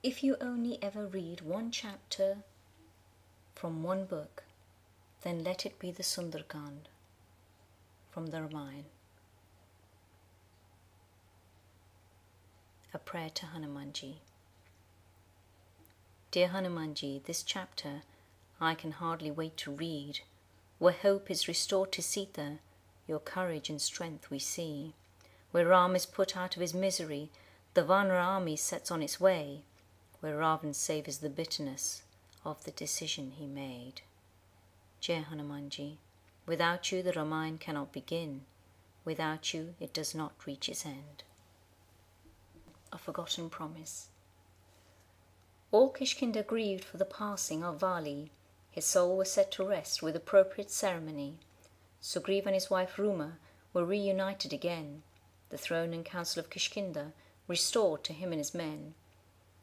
If you only ever read one chapter from one book, then let it be the Sundar Kand from the Ramayan. A prayer to Hanumanji. Dear Hanumanji, this chapter I can hardly wait to read, where hope is restored to Sita, your courage and strength we see. Where Ram is put out of his misery, the Vaanara army sets on its way, where Raavan savours the bitterness of the decision he made. Jai Hanumanji, without you the Ramayan cannot begin. Without you it does not reach its end. A forgotten promise. All Kishkinda grieved for the passing of Vali. His soul was set to rest with appropriate ceremony. Sugriva and his wife Ruma were reunited again, the throne and council of Kishkinda restored to him and his men.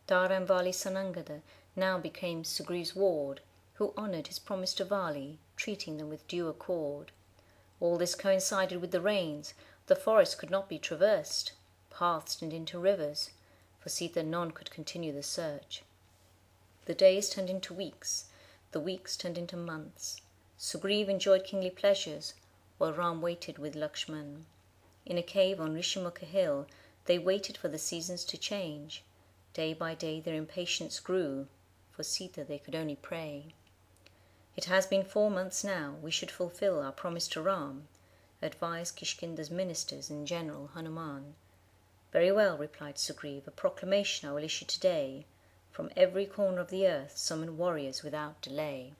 Tara and Vali's son Angada now became Sugriv's ward, who honoured his promise to Vali, treating them with due accord. All this coincided with the rains. The forest could not be traversed. Paths turned into rivers. For Sita none could continue the search. The days turned into weeks. The weeks turned into months. Sugriv enjoyed kingly pleasures, while Ram waited with Lakshman. In a cave on Rishimukha hill, they waited for the seasons to change. Day by day their impatience grew. For Sita they could only pray. It has been 4 months now. We should fulfill our promise to Ram, advised Kishkinda's ministers and General Hanuman. Very well, replied Sugriv, a proclamation I will issue today. From every corner of the earth summon warriors without delay.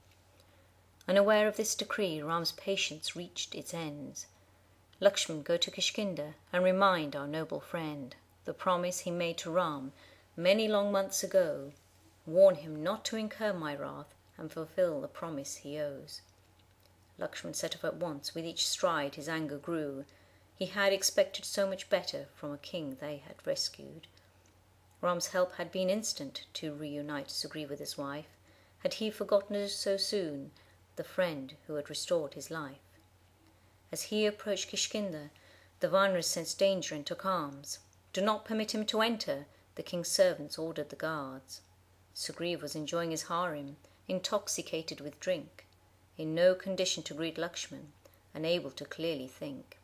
Unaware of this decree, Ram's patience reached its ends. Lakshman, go to Kishkinda and remind our noble friend the promise he made to Ram many long months ago. Warn him not to incur my wrath and fulfill the promise he owes. Lakshman set off at once. With each stride his anger grew. He had expected so much better from a king they had rescued. Ram's help had been instant to reunite Sugriv with his wife. Had he forgotten so soon the friend who had restored his life? As he approached Kishkinda, the Vaanaras sensed danger and took arms. Do not permit him to enter, the king's servants ordered the guards. Sugriv was enjoying his harem, intoxicated with drink, in no condition to greet Lakshman, unable to clearly think.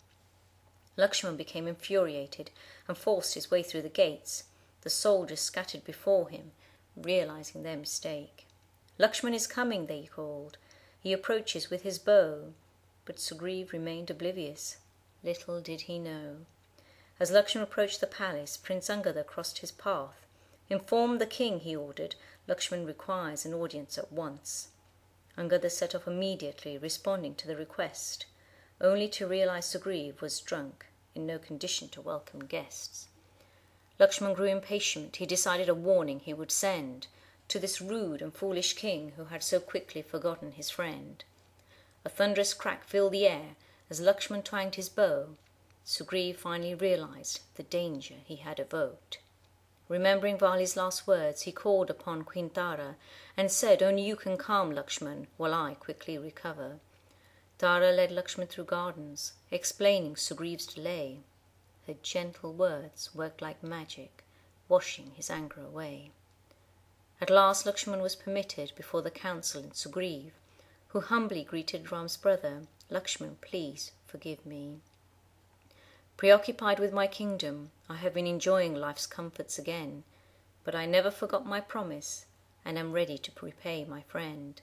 Lakshman became infuriated and forced his way through the gates. The soldiers scattered before him, realizing their mistake. Lakshman is coming, they called. He approaches with his bow. But Sugriv remained oblivious. Little did he know. As Lakshman approached the palace, Prince Angada crossed his path. Inform the king, he ordered. Lakshman requires an audience at once. Angada set off immediately, responding to the request, only to realize Sugriv was drunk, in no condition to welcome guests. Lakshman grew impatient. He decided a warning he would send to this rude and foolish king who had so quickly forgotten his friend. A thunderous crack filled the air as Lakshman twanged his bow. Sugriv finally realized the danger he had evoked. Remembering Vali's last words, he called upon Queen Tara and said, "Only you can calm Lakshman while I quickly recover." Tara led Lakshman through gardens, explaining Sugriv's delay. Her gentle words worked like magic, washing his anger away. At last Lakshman was permitted before the council and Sugriv, who humbly greeted Ram's brother. "Lakshman, please forgive me. Preoccupied with my kingdom, I have been enjoying life's comforts again, but I never forgot my promise and am ready to repay my friend."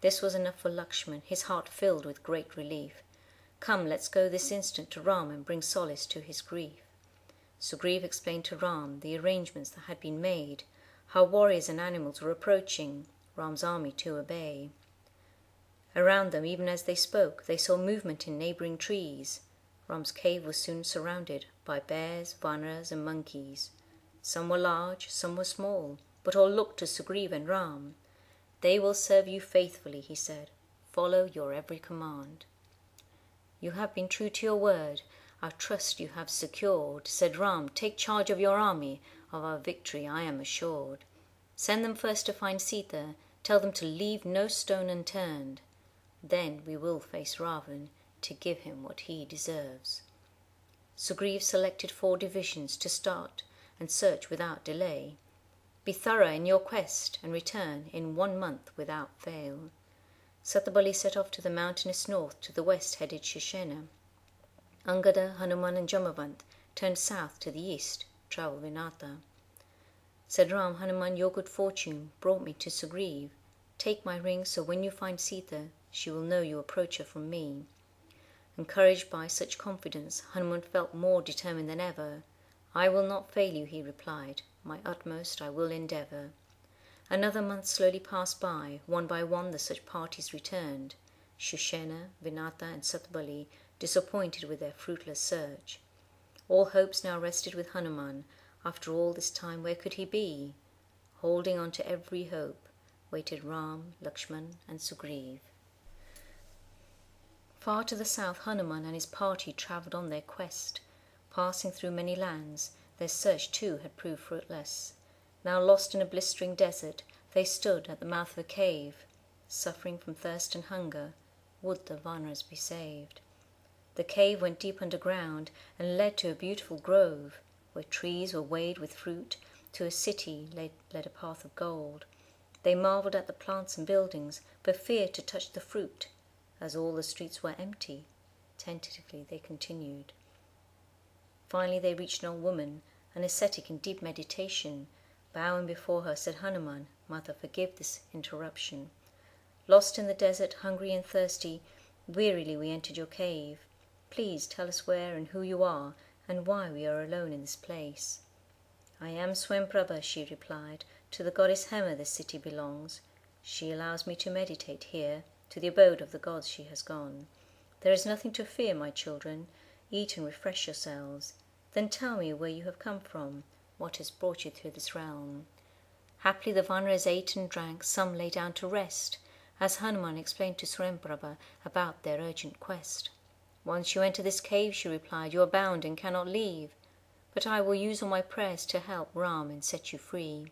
This was enough for Lakshman, his heart filled with great relief. "Come, let's go this instant to Ram and bring solace to his grief." Sugriv explained to Ram the arrangements that had been made, how warriors and animals were approaching Ram's army to obey. Around them, even as they spoke, they saw movement in neighbouring trees. Ram's cave was soon surrounded by bears, Vaanaras and monkeys. Some were large, some were small, but all looked to Sugriv and Ram. "They will serve you faithfully," he said. "Follow your every command." "You have been true to your word. Our trust you have secured," said Ram. "Take charge of your army. Of our victory I am assured. Send them first to find Sita. Tell them to leave no stone unturned. Then we will face Raavan to give him what he deserves." Sugriv selected 4 divisions to start and search without delay. Be thorough in your quest and return in 1 month without fail. Satyabali set off to the mountainous north. To the west headed Kishkinda. Angada, Hanuman and Jamavant turned south to the east, travelled Vaanara. Said Ram, Hanuman, your good fortune brought me to Sugriv. Take my ring, so when you find Sita, she will know you approach her from me. Encouraged by such confidence, Hanuman felt more determined than ever. I will not fail you, he replied. My utmost I will endeavour. Another month slowly passed by. One by one the such parties returned. Kishkinda, Vaanara and Satyabali, disappointed with their fruitless search. All hopes now rested with Hanuman. After all this time, where could he be? Holding on to every hope, waited Ram, Lakshman and Sugriv. Far to the south, Hanuman and his party travelled on their quest. Passing through many lands, their search too had proved fruitless. Now lost in a blistering desert, they stood at the mouth of a cave. Suffering from thirst and hunger, would the Vaanaras be saved? The cave went deep underground and led to a beautiful grove, where trees were weighed with fruit. To a city led a path of gold. They marvelled at the plants and buildings, but feared to touch the fruit. As all the streets were empty, tentatively they continued. Finally they reached an old woman, an ascetic in deep meditation. Bowing before her, said Hanuman, Mother, forgive this interruption. Lost in the desert, hungry and thirsty, wearily we entered your cave. Please tell us where and who you are, and why we are alone in this place. I am Swamprabha, she replied. To the goddess Hema this city belongs. She allows me to meditate here. To the abode of the gods she has gone. There is nothing to fear, my children. Eat and refresh yourselves. Then tell me where you have come from, what has brought you through this realm. Happily the Vaanaras ate and drank, some lay down to rest, as Hanuman explained to Swamprabha about their urgent quest. Once you enter this cave, she replied, you are bound and cannot leave. But I will use all my prayers to help Ram and set you free.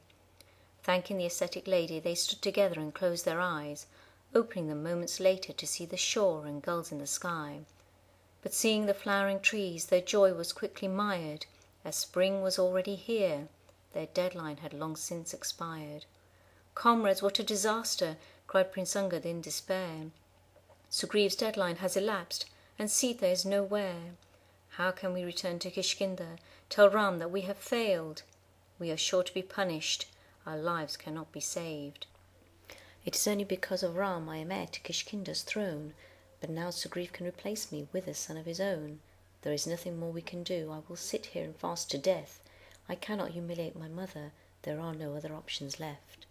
Thanking the ascetic lady, they stood together and closed their eyes, opening them moments later to see the shore and gulls in the sky. But seeing the flowering trees, their joy was quickly mired, as spring was already here. Their deadline had long since expired. Comrades, what a disaster! Cried Prince Angad in despair. Sugriv's deadline has elapsed, and Sita is nowhere. How can we return to Kishkinda? Tell Ram that we have failed. We are sure to be punished. Our lives cannot be saved. It is only because of Ram I am heir to Kishkinda's throne, but now Sugriv can replace me with a son of his own. There is nothing more we can do. I will sit here and fast to death. I cannot humiliate my mother. There are no other options left.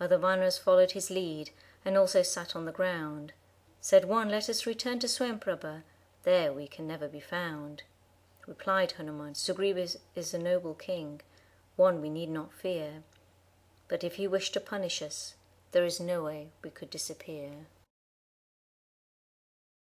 Other Vaanaras followed his lead, and also sat on the ground. Said one, let us return to Swamprabha. There we can never be found. Replied Hanuman, Sugriv is a noble king, one we need not fear. But if he wished to punish us, there is no way we could disappear.